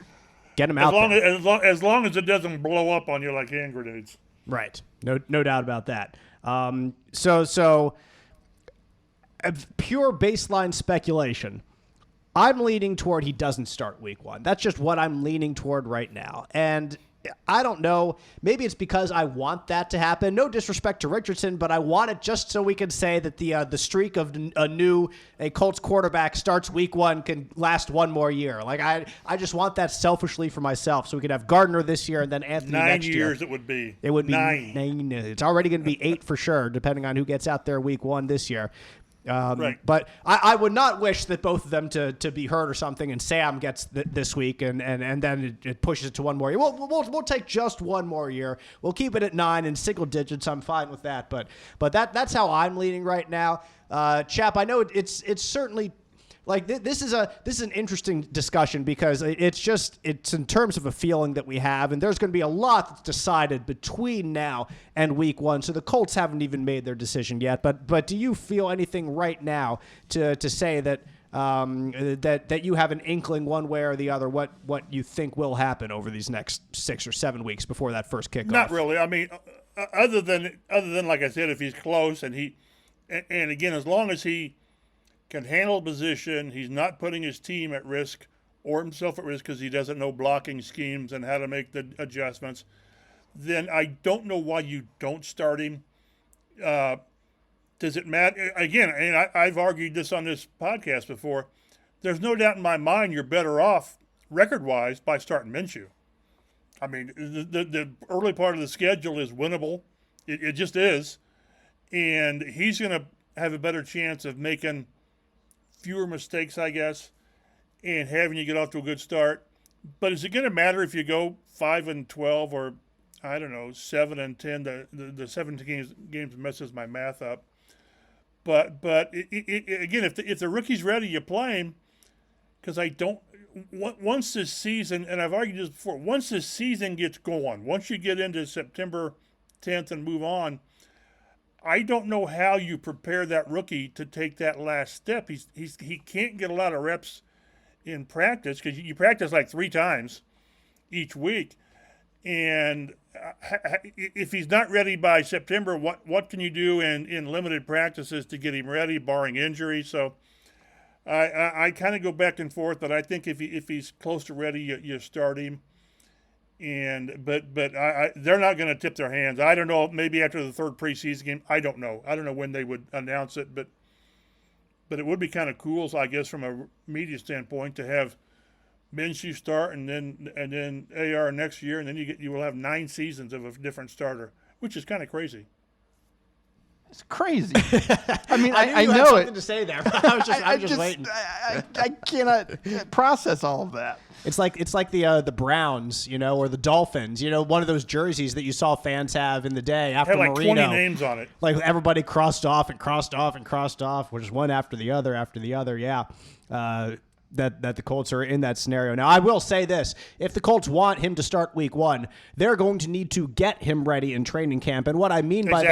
get them out there. As long as it doesn't blow up on you like hand grenades. Right. No doubt about that. So pure baseline speculation. I'm leaning toward he doesn't start week 1. That's just what I'm leaning toward right now. And I don't know. Maybe it's because I want that to happen. No disrespect to Richardson, but I want it just so we can say that the streak of a Colts quarterback starts week 1 can last one more year. Like I just want that selfishly for myself, so we could have Gardner this year and then Anthony next year. 9 years it would be. It would be 9. It's already going to be 8 for sure, depending on who gets out there week 1 this year. Right. But I would not wish that both of them to be hurt or something, and Sam gets this week, and then it pushes it to one more year. We'll take just one more year. We'll keep it at 9 in single digits. I'm fine with that. But that's how I'm leaning right now. Chap, I know it's certainly. Like this is an interesting discussion because it's in terms of a feeling that we have, and there's going to be a lot that's decided between now and week 1. So the Colts haven't even made their decision yet. But do you feel anything right now to say that that you have an inkling one way or the other what you think will happen over these next 6 or 7 weeks before that first kickoff? Not really. I mean, other than like I said, if he's close and again, as long as he can handle position, he's not putting his team at risk or himself at risk because he doesn't know blocking schemes and how to make the adjustments, then I don't know why you don't start him. Does it matter? Again, and I've argued this on this podcast before, there's no doubt in my mind you're better off record-wise by starting Minshew. I mean, the early part of the schedule is winnable. It just is. And he's going to have a better chance of making fewer mistakes, I guess, and having you get off to a good start. But is it going to matter if you go 5-12 or, I don't know, 7-10? The 17 games messes my math up. But again, if the rookie's ready, you play him. Because once this season, and I've argued this before, once this season gets going, once you get into September 10th and move on, I don't know how you prepare that rookie to take that last step. He can't get a lot of reps in practice because you practice like 3 times each week. And if he's not ready by September, what can you do in limited practices to get him ready, barring injury? So I kind of go back and forth, but I think if he's close to ready, you start him. But they're not going to tip their hands. I don't know. Maybe after the 3rd preseason game, I don't know. I don't know when they would announce it, but it would be kind of cool, so I guess, from a media standpoint, to have Minshew start and then AR next year, and then you will have 9 seasons of a different starter, which is kind of crazy. It's crazy. I mean, I know had it. something to say there. But I was just waiting. I cannot process all of that. It's like the Browns, or the Dolphins, one of those jerseys that you saw fans have in the day after Had like Marino. 20 names on it. Like everybody crossed off, which is one after the other. Yeah. That the Colts are in that scenario. Now, I will say this. If the Colts want him to start week 1, they're going to need to get him ready in training camp. And what I mean by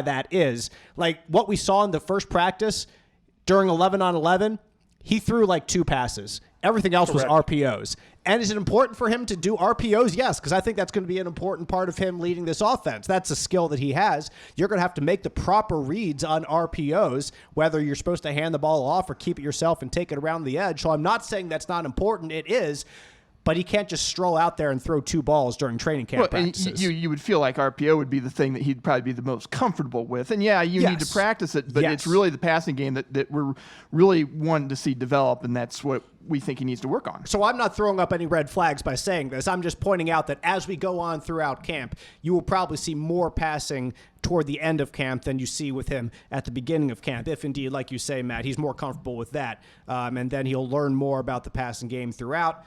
that is, like, what we saw in the first practice during 11-on-11, he threw like 2 passes. Everything else Correct. was RPOs. And is it important for him to do RPOs? Yes, because I think that's going to be an important part of him leading this offense. That's a skill that he has. You're going to have to make the proper reads on RPOs, whether you're supposed to hand the ball off or keep it yourself and take it around the edge. So I'm not saying that's not important. It is. But he can't just stroll out there and throw 2 balls during training camp practices. You would feel like RPO would be the thing that he'd probably be the most comfortable with. And, yeah, you need to practice it, but it's really the passing game that we're really wanting to see develop, and that's what we think he needs to work on. So I'm not throwing up any red flags by saying this. I'm just pointing out that as we go on throughout camp, you will probably see more passing toward the end of camp than you see with him at the beginning of camp, if indeed, like you say, Matt, he's more comfortable with that. And then he'll learn more about the passing game throughout.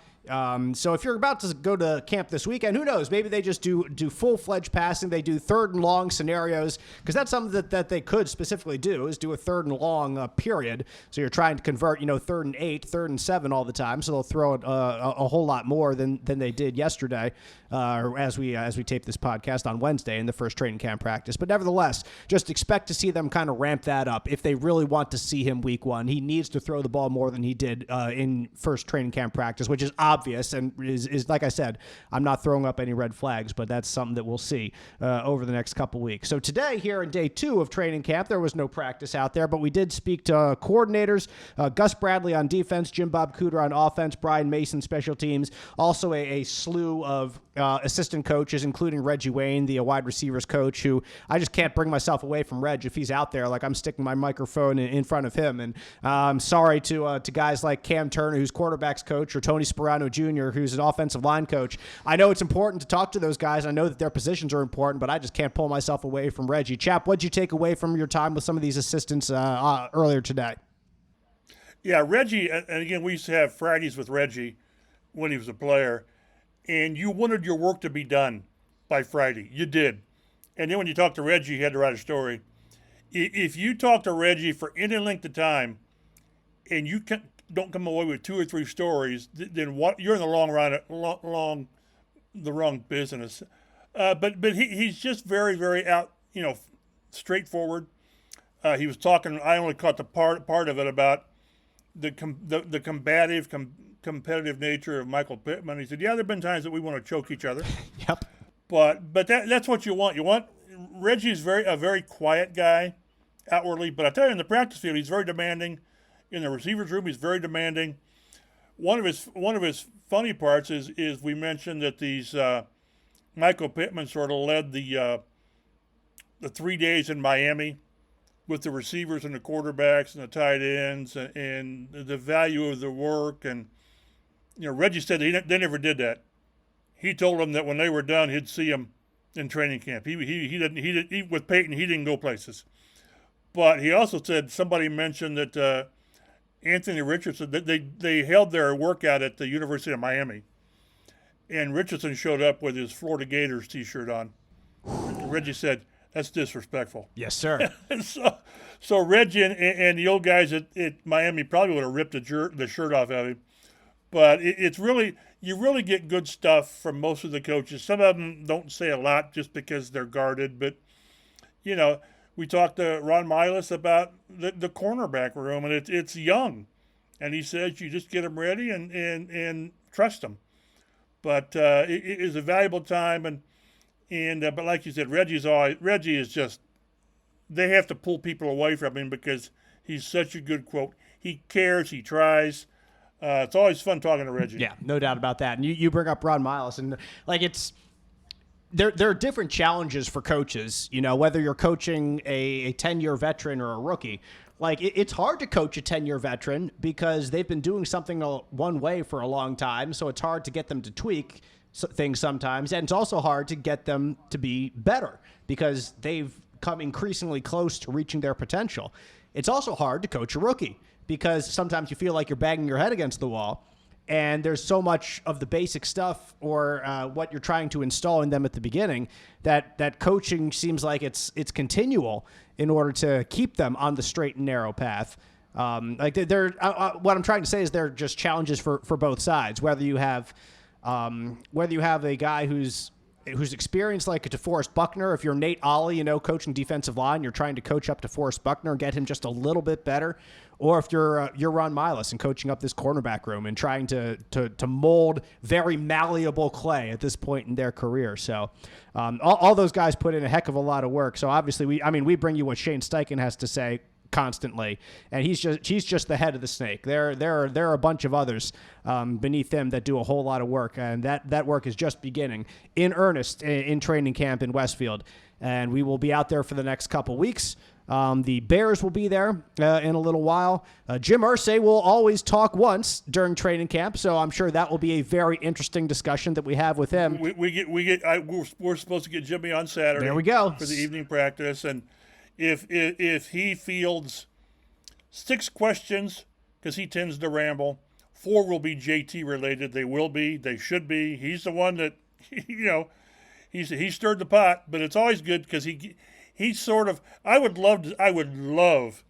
So if you're about to go to camp this weekend, who knows? Maybe they just do full-fledged passing. They do 3rd and long scenarios, because that's something that they could specifically do, is do a 3rd and long period. So you're trying to convert, 3rd and 8, 3rd and 7 all the time. So they'll throw it a whole lot more than they did yesterday, or as we tape this podcast on Wednesday in the first training camp practice. But nevertheless, just expect to see them kind of ramp that up if they really want to see him week 1. He needs to throw the ball more than he did in first training camp practice, which is obvious and is like I said, I'm not throwing up any red flags, but that's something that we'll see over the next couple weeks. So today, here in day 2 of training camp, there was no practice out there, but we did speak to coordinators, Gus Bradley on defense, Jim Bob Cooter on offense, Brian Mason special teams, also a slew of assistant coaches, including Reggie Wayne, the wide receivers coach, who I just can't bring myself away from Reg. If he's out there, like, I'm sticking my microphone in front of him. And I'm sorry to guys like Cam Turner, who's quarterback's coach, or Tony Sperano Jr., who's an offensive line coach. I know it's important to talk to those guys. I know that their positions are important, but I just can't pull myself away from Reggie. Chap, what'd you take away from your time with some of these assistants earlier today? Yeah, Reggie, and again, we used to have Fridays with Reggie when he was a player, and you wanted your work to be done by Friday. You did. And then when you talked to Reggie, you had to write a story. If you talk to Reggie for any length of time and you don't come away with 2 or 3 stories, then what? You're in the long run, the wrong business. But he's just very, very straightforward. He was talking. I only caught the part of it about the combative, competitive nature of Michael Pittman. He said, "Yeah, there've been times that we want to choke each other." Yep. But that's what you want. You want Reggie's a very quiet guy outwardly, but I tell you, in the practice field, he's very demanding. In the receivers room, he's very demanding. One of his funny parts is we mentioned that these Michael Pittman sort of led the 3 days in Miami with the receivers and the quarterbacks and the tight ends and the value of the work. And, Reggie said they never did that. He told them that when they were done, he'd see them in training camp. He with Peyton, he didn't go places. But he also said, somebody mentioned that Anthony Richardson, that they held their workout at the University of Miami. And Richardson showed up with his Florida Gators T-shirt on. Reggie said, that's disrespectful. Yes, sir. So Reggie and the old guys at Miami probably would have ripped the shirt off of him. But it's really, you really get good stuff from most of the coaches. Some of them don't say a lot just because they're guarded. But, we talked to Ron Milas about the cornerback room, and it's young. And he says you just get them ready and trust them. But it is a valuable time. But like you said, Reggie is just, they have to pull people away from him because he's such a good quote. He cares, he tries. It's always fun talking to Reggie. Yeah, no doubt about that. And you bring up Ron Milas, and there are different challenges for coaches, whether you're coaching a 10-year veteran or a rookie. It's hard to coach a 10-year veteran because they've been doing something one way for a long time, so it's hard to get them to tweak things sometimes, and it's also hard to get them to be better because they've come increasingly close to reaching their potential. It's also hard to coach a rookie because sometimes you feel like you're banging your head against the wall, and there's so much of the basic stuff or what you're trying to install in them at the beginning that coaching seems like it's continual in order to keep them on the straight and narrow path. What I'm trying to say is they're just challenges for both sides. Whether you have a guy who's experienced like a DeForest Buckner, if you're Nate Ollie, coaching defensive line, you're trying to coach up DeForest Buckner and get him just a little bit better, or if you're Ron Milas and coaching up this cornerback room and trying to mold very malleable clay at this point in their career. So all those guys put in a heck of a lot of work. So obviously we bring you what Shane Steichen has to say constantly, and he's just the head of the snake. There are a bunch of others beneath him that do a whole lot of work, and that work is just beginning in earnest in training camp in Westfield, and we will be out there for the next couple weeks. The Bears will be there in a little while. Jim Irsay will always talk once during training camp, so I'm sure that will be a very interesting discussion that we have with him. We're supposed to get Jimmy on Saturday. There we go for the evening practice, and if he fields 6 questions, because he tends to ramble, 4 will be JT related. They should be. He's the one that, he stirred the pot, but it's always good because he's sort of, I would love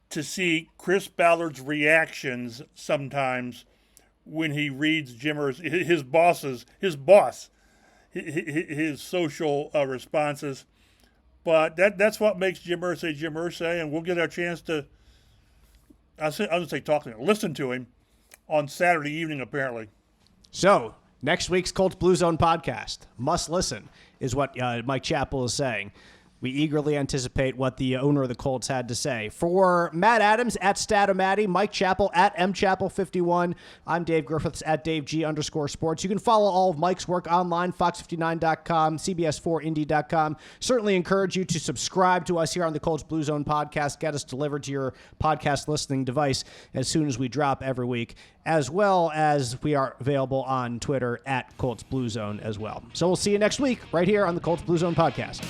to see Chris Ballard's reactions sometimes when he reads his social responses. But that's what makes Jim Irsay, and we'll get our chance to, listen to him on Saturday evening, apparently. So, next week's Colts Blue Zone podcast, must listen, is what Mike Chappell is saying. We eagerly anticipate what the owner of the Colts had to say. For Matt Adams at Statomatty, Mike Chappell at mchappell51, I'm Dave Griffiths at DaveG_sports. You can follow all of Mike's work online, fox59.com, cbs4indy.com. Certainly encourage you to subscribe to us here on the Colts Blue Zone podcast. Get us delivered to your podcast listening device as soon as we drop every week, as well as we are available on Twitter at Colts Blue Zone as well. So we'll see you next week right here on the Colts Blue Zone podcast.